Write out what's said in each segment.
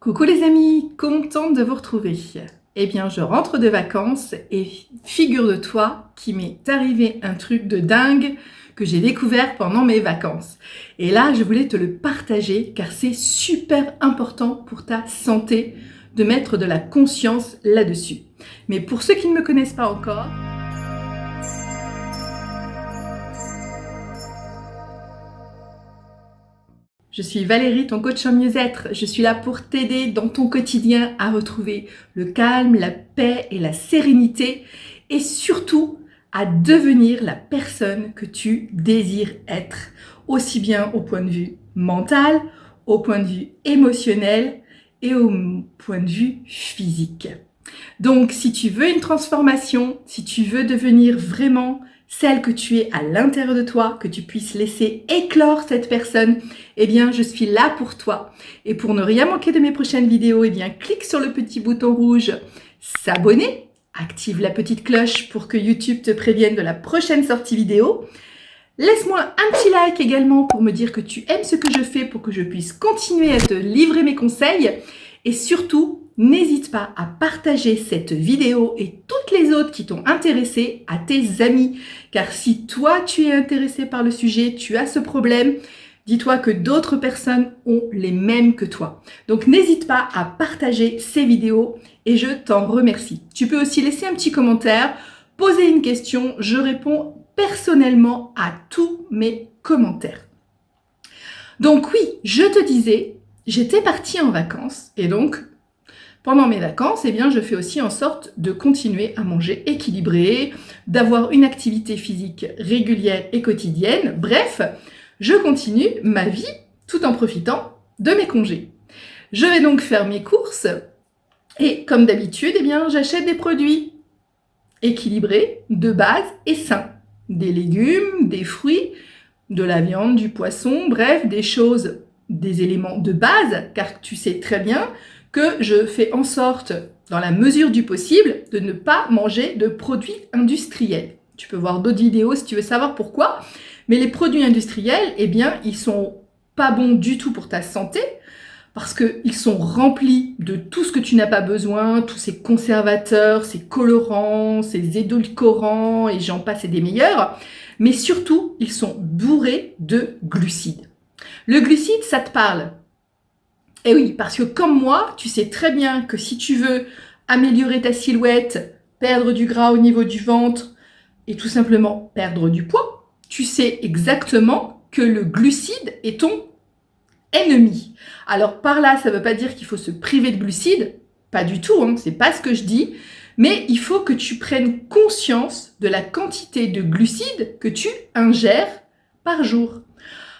Coucou les amis, contente de vous retrouver. Eh bien, je rentre de vacances et figure-toi qu'il m'est arrivé un truc de dingue que j'ai découvert pendant mes vacances. Et là, je voulais te le partager car c'est super important pour ta santé de mettre de la conscience là-dessus. Mais pour ceux qui ne me connaissent pas encore, je suis Valérie, ton coach en mieux-être. Je suis là pour t'aider dans ton quotidien à retrouver le calme, la paix et la sérénité et surtout à devenir la personne que tu désires être, aussi bien au point de vue mental, au point de vue émotionnel et au point de vue physique. Donc, si tu veux une transformation, si tu veux devenir vraiment celle que tu es à l'intérieur de toi, que tu puisses laisser éclore cette personne, eh bien, je suis là pour toi. Et pour ne rien manquer de mes prochaines vidéos, eh bien, clique sur le petit bouton rouge s'abonner, active la petite cloche pour que YouTube te prévienne de la prochaine sortie vidéo. Laisse-moi un petit like également pour me dire que tu aimes ce que je fais pour que je puisse continuer à te livrer mes conseils. Et surtout, n'hésite pas à partager cette vidéo et toutes les autres qui t'ont intéressé à tes amis. Car si toi, tu es intéressé par le sujet, tu as ce problème, dis-toi que d'autres personnes ont les mêmes que toi. Donc, n'hésite pas à partager ces vidéos et je t'en remercie. Tu peux aussi laisser un petit commentaire, poser une question. Je réponds personnellement à tous mes commentaires. Donc oui, je te disais, j'étais partie en vacances et donc pendant mes vacances, eh bien, je fais aussi en sorte de continuer à manger équilibré, d'avoir une activité physique régulière et quotidienne. Bref, je continue ma vie tout en profitant de mes congés. Je vais donc faire mes courses et comme d'habitude, eh bien, j'achète des produits équilibrés, de base et sains. Des légumes, des fruits, de la viande, du poisson, bref, des choses, des éléments de base, car tu sais très bien que je fais en sorte, dans la mesure du possible, de ne pas manger de produits industriels. Tu peux voir d'autres vidéos si tu veux savoir pourquoi, mais les produits industriels, eh bien, ils sont pas bons du tout pour ta santé, parce qu'ils sont remplis de tout ce que tu n'as pas besoin, tous ces conservateurs, ces colorants, ces édulcorants, et j'en passe et des meilleurs, mais surtout, ils sont bourrés de glucides. Le glucide, ça te parle? Eh oui, parce que comme moi, tu sais très bien que si tu veux améliorer ta silhouette, perdre du gras au niveau du ventre et tout simplement perdre du poids, tu sais exactement que le glucide est ton ennemi. Alors par là, ça ne veut pas dire qu'il faut se priver de glucides, pas du tout, hein, c'est pas ce que je dis, mais il faut que tu prennes conscience de la quantité de glucides que tu ingères par jour.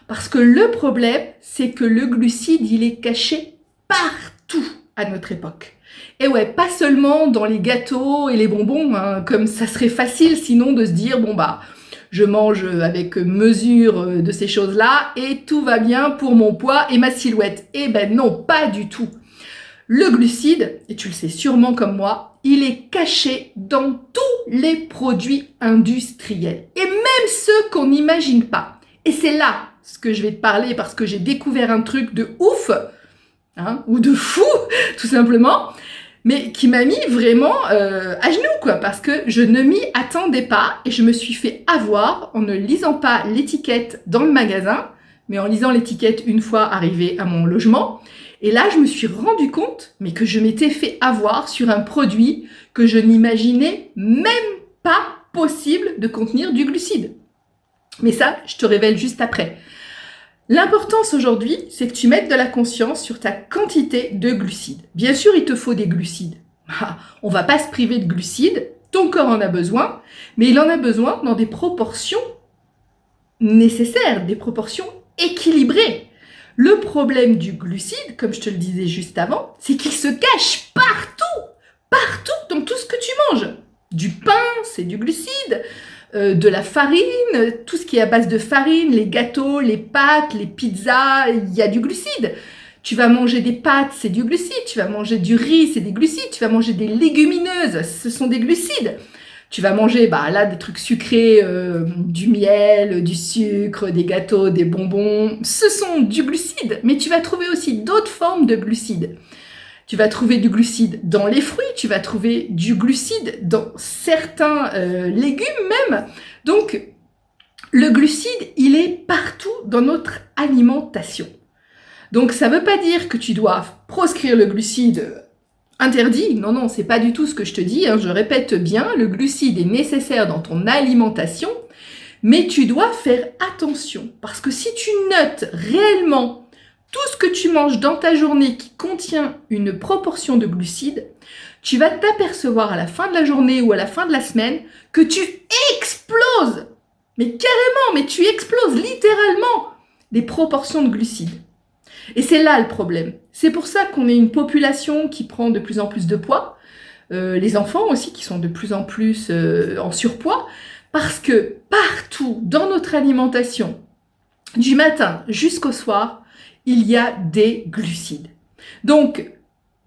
Parce que le problème, c'est que le glucide, il est caché partout à notre époque. Et ouais, pas seulement dans les gâteaux et les bonbons, hein, comme ça serait facile sinon de se dire, bon bah, je mange avec mesure de ces choses-là et tout va bien pour mon poids et ma silhouette. Eh ben non, pas du tout. Le glucide, et tu le sais sûrement comme moi, il est caché dans tous les produits industriels. Et même ceux qu'on n'imagine pas. Et c'est là ce que je vais te parler parce que j'ai découvert un truc de ouf, hein, ou de fou, tout simplement, mais qui m'a mis vraiment à genoux, quoi, parce que je ne m'y attendais pas et je me suis fait avoir en ne lisant pas l'étiquette dans le magasin, mais en lisant l'étiquette une fois arrivée à mon logement. Et là, je me suis rendu compte, mais que je m'étais fait avoir sur un produit que je n'imaginais même pas possible de contenir du glucide. Mais ça, je te révèle juste après. L'importance aujourd'hui, c'est que tu mettes de la conscience sur ta quantité de glucides. Bien sûr, il te faut des glucides. On ne va pas se priver de glucides, ton corps en a besoin, mais il en a besoin dans des proportions nécessaires, des proportions équilibrées. Le problème du glucide, comme je te le disais juste avant, c'est qu'il se cache partout dans tout ce que tu manges. Du pain, c'est du glucide. De la farine, tout ce qui est à base de farine, les gâteaux, les pâtes, les pizzas, il y a du glucide. Tu vas manger des pâtes, c'est du glucide. Tu vas manger du riz, c'est des glucides. Tu vas manger des légumineuses, ce sont des glucides. Tu vas manger là des trucs sucrés, du miel, du sucre, des gâteaux, des bonbons. Ce sont du glucide, mais tu vas trouver aussi d'autres formes de glucides. Tu vas trouver du glucide dans les fruits, tu vas trouver du glucide dans certains légumes même. Donc, le glucide, il est partout dans notre alimentation. Donc, ça ne veut pas dire que tu dois proscrire le glucide interdit. Non, non, c'est pas du tout ce que je te dis. Je répète bien, le glucide est nécessaire dans ton alimentation, mais tu dois faire attention. Parce que si tu notes réellement tout ce que tu manges dans ta journée qui contient une proportion de glucides, tu vas t'apercevoir à la fin de la journée ou à la fin de la semaine que tu exploses. Mais carrément, mais tu exploses littéralement des proportions de glucides. Et c'est là le problème. C'est pour ça qu'on est une population qui prend de plus en plus de poids, les enfants aussi qui sont de plus en plus en surpoids, parce que partout dans notre alimentation, du matin jusqu'au soir, il y a des glucides. Donc,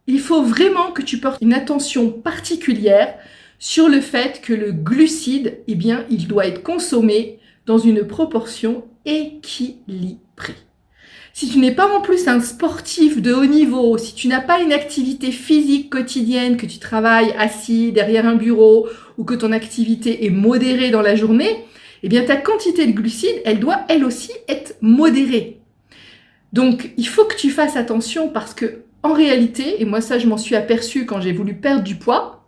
il faut vraiment que tu portes une attention particulière sur le fait que le glucide, eh bien, il doit être consommé dans une proportion équilibrée. Si tu n'es pas en plus un sportif de haut niveau, si tu n'as pas une activité physique quotidienne, que tu travailles assis derrière un bureau ou que ton activité est modérée dans la journée, eh bien ta quantité de glucides, elle doit elle aussi être modérée. Donc, il faut que tu fasses attention parce que, en réalité, et moi ça je m'en suis aperçue quand j'ai voulu perdre du poids,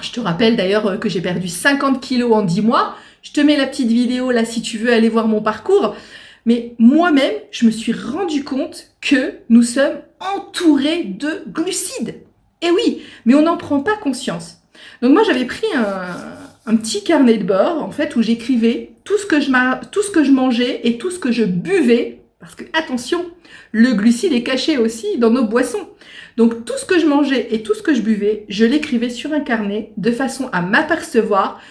je te rappelle d'ailleurs que j'ai perdu 50 kilos en 10 mois, je te mets la petite vidéo là si tu veux aller voir mon parcours, mais moi-même, je me suis rendu compte que nous sommes entourés de glucides. Et oui, mais on n'en prend pas conscience. Donc moi j'avais pris un petit carnet de bord en fait où j'écrivais tout ce que je mangeais et tout ce que je buvais. Parce que, attention, le glucide est caché aussi dans nos boissons. Donc, tout ce que je mangeais et tout ce que je buvais, je l'écrivais sur un carnet de façon à m'apercevoir,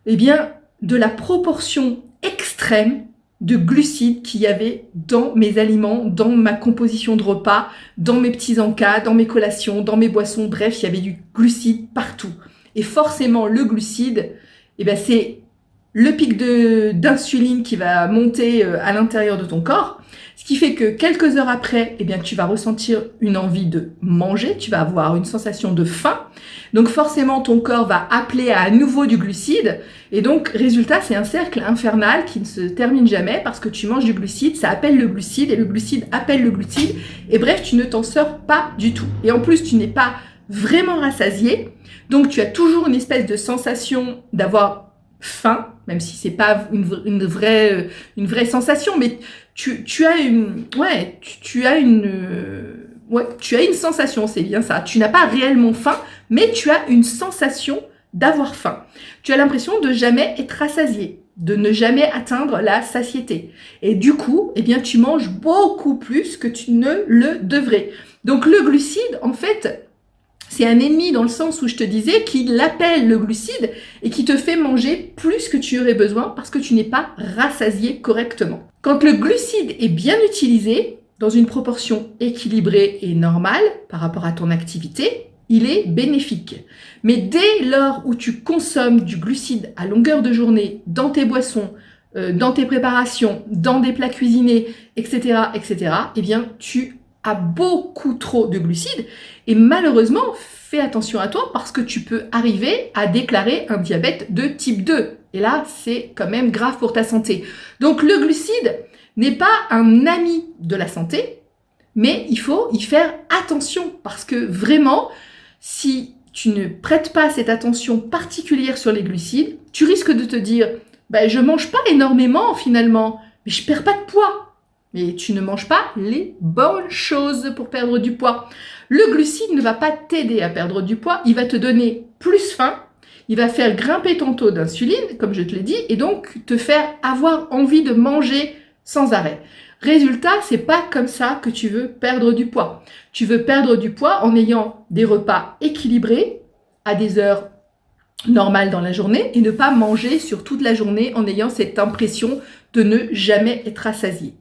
eh bien, de la proportion extrême de glucides qu'il y avait dans mes aliments, dans ma composition de repas, dans mes petits encas, dans mes collations, dans mes boissons. Bref, il y avait du glucide partout. Et forcément, le glucide, eh bien, c'est le pic d'insuline qui va monter à l'intérieur de ton corps, ce qui fait que quelques heures après, eh bien, tu vas ressentir une envie de manger, tu vas avoir une sensation de faim, donc forcément ton corps va appeler à nouveau du glucide, et donc résultat c'est un cercle infernal qui ne se termine jamais parce que tu manges du glucide, ça appelle le glucide, et le glucide appelle le glucide, et bref tu ne t'en sors pas du tout. Et en plus tu n'es pas vraiment rassasié, donc tu as toujours une espèce de sensation d'avoir faim, même si c'est pas une vraie sensation, mais tu as une sensation, c'est bien ça. Tu n'as pas réellement faim, mais tu as une sensation d'avoir faim. Tu as l'impression de jamais être rassasié, de ne jamais atteindre la satiété. Et du coup, eh bien, tu manges beaucoup plus que tu ne le devrais. Donc le glucide, en fait, c'est un ennemi dans le sens où je te disais qu'il appelle le glucide et qui te fait manger plus que tu aurais besoin parce que tu n'es pas rassasié correctement. Quand le glucide est bien utilisé, dans une proportion équilibrée et normale par rapport à ton activité, il est bénéfique. Mais dès lors où tu consommes du glucide à longueur de journée dans tes boissons, dans tes préparations, dans des plats cuisinés, etc., eh bien, tu as beaucoup trop de glucides et malheureusement, fais attention à toi parce que tu peux arriver à déclarer un diabète de type 2. Et là, c'est quand même grave pour ta santé. Donc, le glucide n'est pas un ami de la santé, mais il faut y faire attention parce que vraiment, si tu ne prêtes pas cette attention particulière sur les glucides, tu risques de te dire « je mange pas énormément finalement, mais je perds pas de poids ». Mais tu ne manges pas les bonnes choses pour perdre du poids. Le glucide ne va pas t'aider à perdre du poids, il va te donner plus faim, il va faire grimper ton taux d'insuline, comme je te l'ai dit, et donc te faire avoir envie de manger sans arrêt. Résultat, c'est pas comme ça que tu veux perdre du poids. Tu veux perdre du poids en ayant des repas équilibrés à des heures normales dans la journée et ne pas manger sur toute la journée en ayant cette impression de ne jamais être rassasié.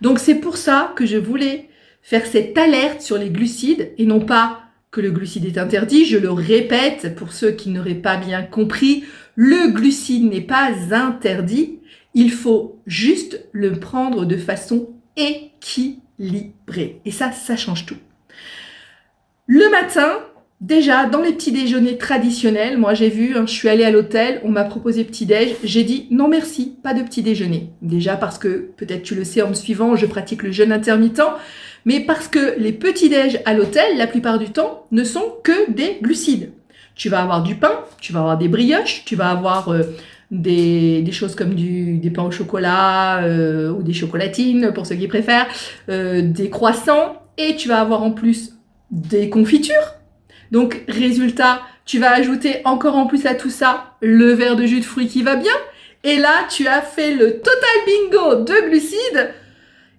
Donc c'est pour ça que je voulais faire cette alerte sur les glucides et non pas que le glucide est interdit. Je le répète pour ceux qui n'auraient pas bien compris, le glucide n'est pas interdit. Il faut juste le prendre de façon équilibrée. Et ça change tout. Le matin, déjà, dans les petits déjeuners traditionnels, moi j'ai vu, je suis allée à l'hôtel, on m'a proposé petit-déj, j'ai dit non merci, pas de petit déjeuner. Déjà parce que, peut-être tu le sais en me suivant, je pratique le jeûne intermittent, mais parce que les petits-déj à l'hôtel, la plupart du temps, ne sont que des glucides. Tu vas avoir du pain, tu vas avoir des brioches, tu vas avoir des choses comme des pains au chocolat ou des chocolatines pour ceux qui préfèrent, des croissants, et tu vas avoir en plus des confitures. Donc, résultat, tu vas ajouter encore en plus à tout ça le verre de jus de fruits qui va bien. Et là, tu as fait le total bingo de glucides.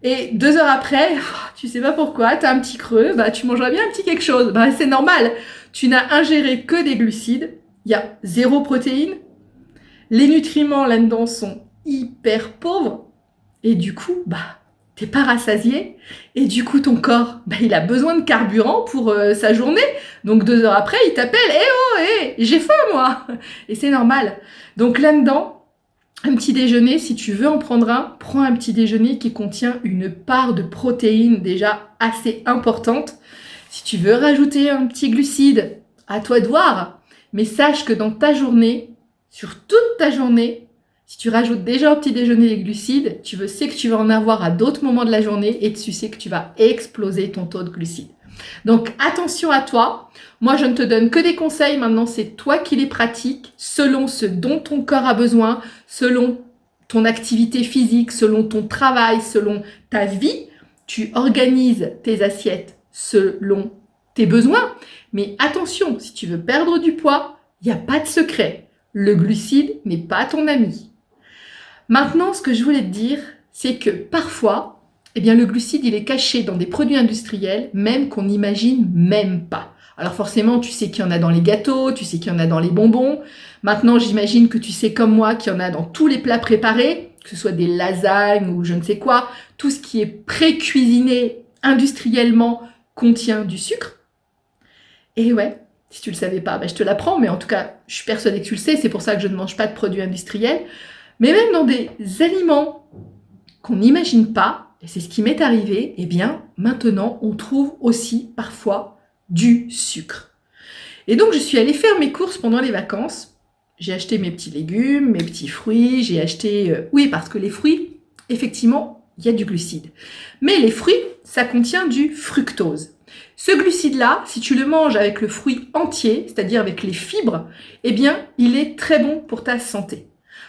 Et 2 heures après, tu sais pas pourquoi, tu as un petit creux, tu mangeras bien un petit quelque chose. C'est normal. Tu n'as ingéré que des glucides. Il y a 0 protéines. Les nutriments là-dedans sont hyper pauvres. Et du coup, t'es pas rassasié, et du coup ton corps, il a besoin de carburant pour sa journée, donc 2 heures après il t'appelle, j'ai faim moi, et c'est normal. Donc là-dedans, un petit déjeuner, si tu veux en prendre un, prends un petit déjeuner qui contient une part de protéines déjà assez importante. Si tu veux rajouter un petit glucide, à toi de voir, mais sache que dans ta journée, sur toute ta journée, si tu rajoutes déjà au petit déjeuner les glucides, sais que tu vas en avoir à d'autres moments de la journée et tu sais que tu vas exploser ton taux de glucides. Donc attention à toi. Moi, je ne te donne que des conseils. Maintenant, c'est toi qui les pratiques selon ce dont ton corps a besoin, selon ton activité physique, selon ton travail, selon ta vie. Tu organises tes assiettes selon tes besoins. Mais attention, si tu veux perdre du poids, il n'y a pas de secret. Le glucide n'est pas ton ami. Maintenant, ce que je voulais te dire, c'est que parfois, le glucide, il est caché dans des produits industriels, même qu'on n'imagine même pas. Alors forcément, tu sais qu'il y en a dans les gâteaux, tu sais qu'il y en a dans les bonbons. Maintenant, j'imagine que tu sais comme moi qu'il y en a dans tous les plats préparés, que ce soit des lasagnes ou je ne sais quoi. Tout ce qui est pré-cuisiné industriellement contient du sucre. Et ouais, si tu le savais pas, je te l'apprends, mais en tout cas, je suis persuadée que tu le sais, c'est pour ça que je ne mange pas de produits industriels. Mais même dans des aliments qu'on n'imagine pas, et c'est ce qui m'est arrivé, maintenant, on trouve aussi parfois du sucre. Et donc, je suis allée faire mes courses pendant les vacances. J'ai acheté mes petits légumes, mes petits fruits, j'ai acheté... oui, parce que les fruits, effectivement, il y a du glucide. Mais les fruits, ça contient du fructose. Ce glucide-là, si tu le manges avec le fruit entier, c'est-à-dire avec les fibres, il est très bon pour ta santé.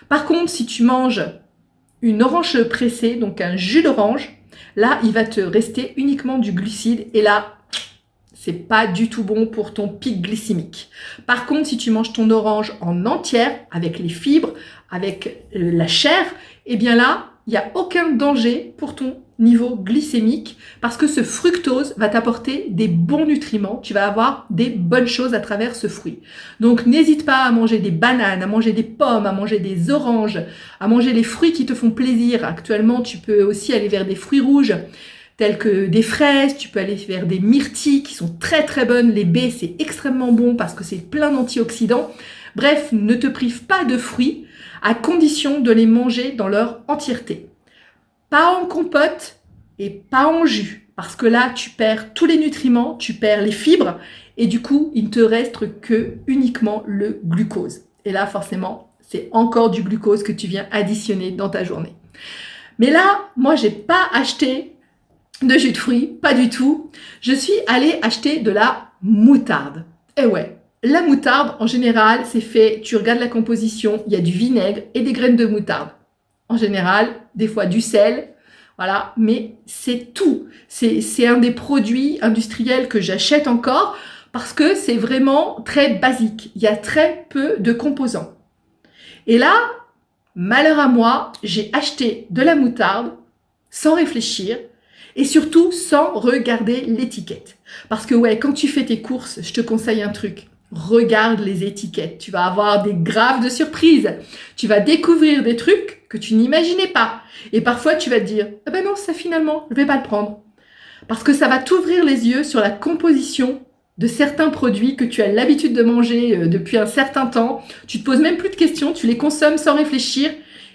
Par contre, si tu manges une orange pressée, donc un jus d'orange, là, il va te rester uniquement du glucide et là, c'est pas du tout bon pour ton pic glycémique. Par contre, si tu manges ton orange en entière, avec les fibres, avec la chair, là, il n'y a aucun danger pour ton niveau glycémique parce que ce fructose va t'apporter des bons nutriments. Tu vas avoir des bonnes choses à travers ce fruit. Donc, n'hésite pas à manger des bananes, à manger des pommes, à manger des oranges, à manger les fruits qui te font plaisir. Actuellement, tu peux aussi aller vers des fruits rouges tels que des fraises, tu peux aller vers des myrtilles qui sont très très bonnes. Les baies, c'est extrêmement bon parce que c'est plein d'antioxydants. Bref, ne te prive pas de fruits à condition de les manger dans leur entièreté. Pas en compote et pas en jus, parce que là, tu perds tous les nutriments, tu perds les fibres, et du coup, il ne te reste que uniquement le glucose. Et là, forcément, c'est encore du glucose que tu viens additionner dans ta journée. Mais là, moi, j'ai pas acheté de jus de fruits, pas du tout. Je suis allée acheter de la moutarde. Et ouais, la moutarde, en général, c'est fait, tu regardes la composition, il y a du vinaigre et des graines de moutarde. En général, des fois du sel, voilà, mais c'est tout. C'est un des produits industriels que j'achète encore parce que c'est vraiment très basique. Il y a très peu de composants. Et là, malheur à moi, j'ai acheté de la moutarde sans réfléchir et surtout sans regarder l'étiquette. Parce que ouais, quand tu fais tes courses, je te conseille un truc. Regarde les étiquettes. Tu vas avoir des graves de surprises. Tu vas découvrir des trucs que tu n'imaginais pas. Et parfois, tu vas te dire, ah ben non, ça finalement, je vais pas le prendre. Parce que ça va t'ouvrir les yeux sur la composition de certains produits que tu as l'habitude de manger depuis un certain temps. Tu te poses même plus de questions, tu les consommes sans réfléchir.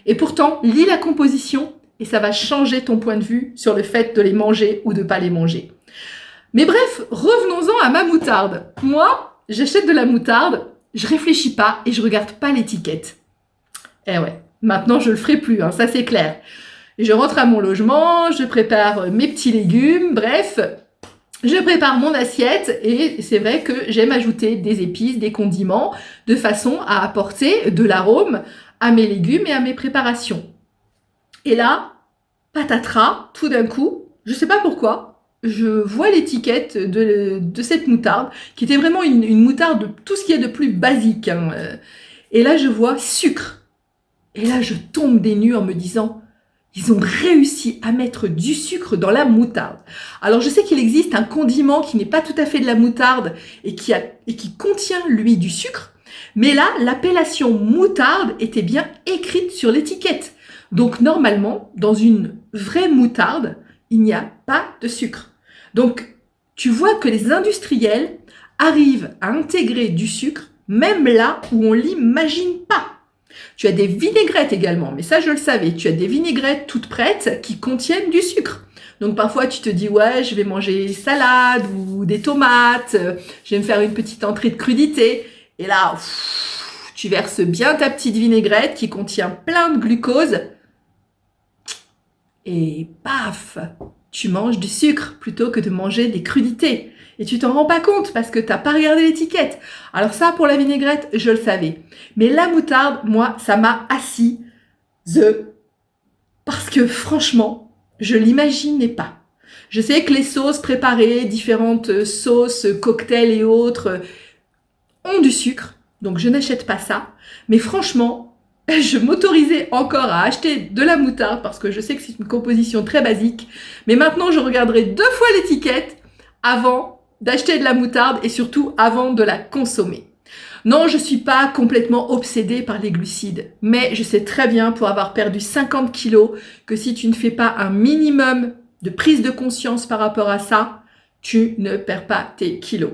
Et pourtant, lis la composition et ça va changer ton point de vue sur le fait de les manger ou de pas les manger. Mais bref, revenons-en à ma moutarde. Moi, j'achète de la moutarde, je réfléchis pas et je regarde pas l'étiquette. Eh ouais, maintenant je le ferai plus, hein, ça c'est clair. Je rentre à mon logement, je prépare mes petits légumes, bref, je prépare mon assiette et c'est vrai que j'aime ajouter des épices, des condiments, de façon à apporter de l'arôme à mes légumes et à mes préparations. Et là, patatras, tout d'un coup, je sais pas pourquoi, je vois l'étiquette de cette moutarde, qui était vraiment une moutarde de tout ce qu'il y a de plus basique, hein. Et là, je vois sucre. Et là, je tombe des nues en me disant, ils ont réussi à mettre du sucre dans la moutarde. Alors, je sais qu'il existe un condiment qui n'est pas tout à fait de la moutarde et qui contient, lui, du sucre. Mais là, l'appellation moutarde était bien écrite sur l'étiquette. Donc, normalement, dans une vraie moutarde, il n'y a pas de sucre. Donc, tu vois que les industriels arrivent à intégrer du sucre, même là où on l'imagine pas. Tu as des vinaigrettes également, mais ça je le savais. Tu as des vinaigrettes toutes prêtes qui contiennent du sucre. Donc parfois tu te dis ouais, je vais manger salade ou des tomates, je vais me faire une petite entrée de crudité. Et là, tu verses bien ta petite vinaigrette qui contient plein de glucose. Et paf, tu manges du sucre plutôt que de manger des crudités. Et tu t'en rends pas compte parce que t'as pas regardé l'étiquette. Alors ça, pour la vinaigrette, je le savais. Mais la moutarde, moi, ça m'a assise. Parce que franchement, je l'imaginais pas. Je sais que les sauces préparées, différentes sauces, cocktails et autres, ont du sucre. Donc je n'achète pas ça. Mais franchement, je m'autorisais encore à acheter de la moutarde parce que je sais que c'est une composition très basique. Mais maintenant, je regarderai 2 fois l'étiquette avant d'acheter de la moutarde et surtout avant de la consommer. Non, je ne suis pas complètement obsédée par les glucides, mais je sais très bien pour avoir perdu 50 kilos que si tu ne fais pas un minimum de prise de conscience par rapport à ça, tu ne perds pas tes kilos.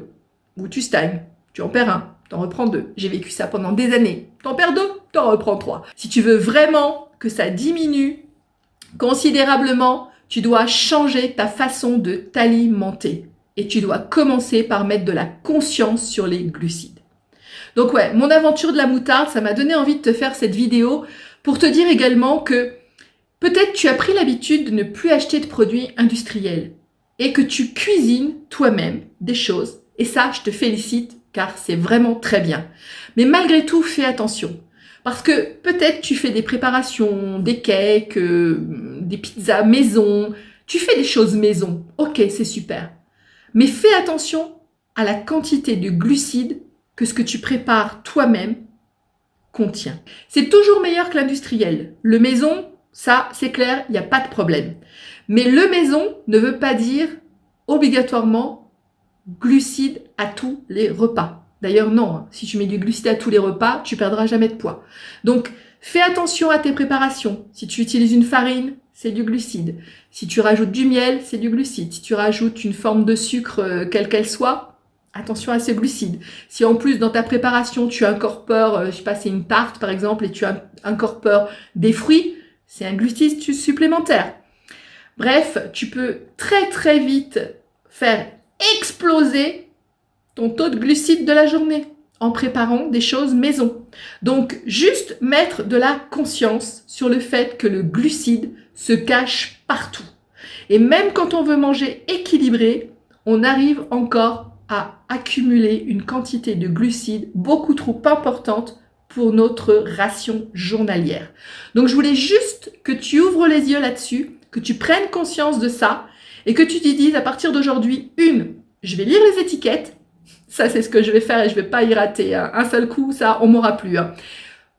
Ou tu stagnes, tu en perds 1, t'en reprends 2. J'ai vécu ça pendant des années. T'en perds 2, t'en reprends 3. Si tu veux vraiment que ça diminue considérablement, tu dois changer ta façon de t'alimenter. Et tu dois commencer par mettre de la conscience sur les glucides. Donc ouais, mon aventure de la moutarde, ça m'a donné envie de te faire cette vidéo pour te dire également que peut-être tu as pris l'habitude de ne plus acheter de produits industriels et que tu cuisines toi-même des choses. Et ça, je te félicite car c'est vraiment très bien. Mais malgré tout, fais attention. Parce que peut-être tu fais des préparations, des cakes, des pizzas maison, tu fais des choses maison. Ok, c'est super. Mais fais attention à la quantité de glucides que ce que tu prépares toi-même contient. C'est toujours meilleur que l'industriel. Le maison, ça, c'est clair, il n'y a pas de problème. Mais le maison ne veut pas dire obligatoirement glucides à tous les repas. D'ailleurs, non, si tu mets du glucide à tous les repas, tu perdras jamais de poids. Donc, fais attention à tes préparations. Si tu utilises une farine, c'est du glucide. Si tu rajoutes du miel, c'est du glucide. Si tu rajoutes une forme de sucre, quelle qu'elle soit, attention à ces glucides. Si en plus, dans ta préparation, tu incorpores, je sais pas, c'est une tarte par exemple, et tu incorpores des fruits, c'est un glucide supplémentaire. Bref, tu peux très très vite faire exploser ton taux de glucides de la journée en préparant des choses maison. Donc, juste mettre de la conscience sur le fait que le glucide se cache partout. Et même quand on veut manger équilibré, on arrive encore à accumuler une quantité de glucides beaucoup trop importante pour notre ration journalière. Donc, je voulais juste que tu ouvres les yeux là-dessus, que tu prennes conscience de ça et que tu te dises à partir d'aujourd'hui, je vais lire les étiquettes. Ça, c'est ce que je vais faire et je ne vais pas y rater. Un seul coup, ça, on m'aura plus.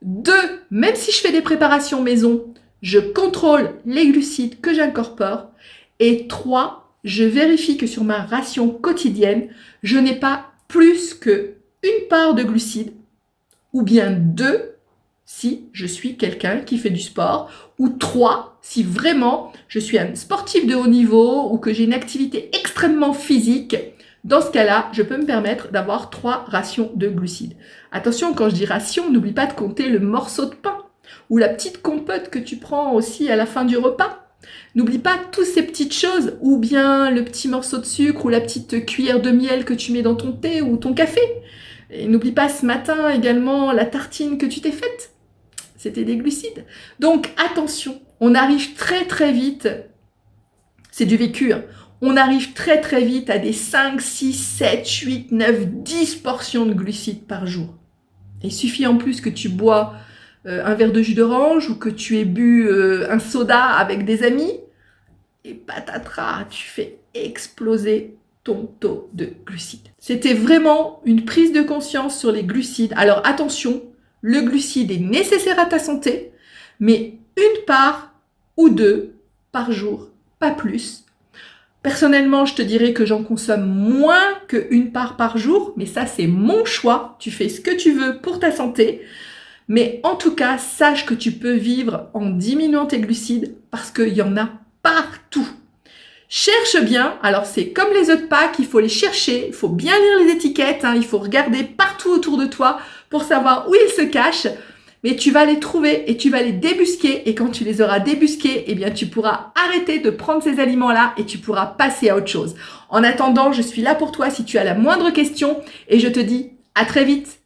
2, même si je fais des préparations maison, je contrôle les glucides que j'incorpore. Et 3, je vérifie que sur ma ration quotidienne, je n'ai pas plus que une part de glucides, ou bien 2 si je suis quelqu'un qui fait du sport, ou 3 si vraiment je suis un sportif de haut niveau ou que j'ai une activité extrêmement physique. Dans ce cas-là, je peux me permettre d'avoir 3 rations de glucides. Attention, quand je dis ration, n'oublie pas de compter le morceau de pain ou la petite compote que tu prends aussi à la fin du repas. N'oublie pas toutes ces petites choses, ou bien le petit morceau de sucre ou la petite cuillère de miel que tu mets dans ton thé ou ton café. Et n'oublie pas ce matin également la tartine que tu t'es faite. C'était des glucides. Donc attention, on arrive très très vite, c'est du vécu, hein. On arrive très très vite à des 5, 6, 7, 8, 9, 10 portions de glucides par jour. Il suffit en plus que tu bois un verre de jus d'orange ou que tu aies bu un soda avec des amis et patatras, tu fais exploser ton taux de glucides. C'était vraiment une prise de conscience sur les glucides. Alors attention, le glucide est nécessaire à ta santé, mais une part ou deux par jour, pas plus. Personnellement, je te dirais que j'en consomme moins qu'une part par jour, mais ça, c'est mon choix. Tu fais ce que tu veux pour ta santé. Mais en tout cas, sache que tu peux vivre en diminuant tes glucides parce qu'il y en a partout. Cherche bien. Alors, c'est comme les œufs de Pâques, il faut les chercher. Il faut bien lire les étiquettes. Il faut regarder partout autour de toi pour savoir où ils se cachent. Mais tu vas les trouver et tu vas les débusquer. Et quand tu les auras débusqués, eh bien, tu pourras arrêter de prendre ces aliments-là et tu pourras passer à autre chose. En attendant, je suis là pour toi si tu as la moindre question et je te dis à très vite.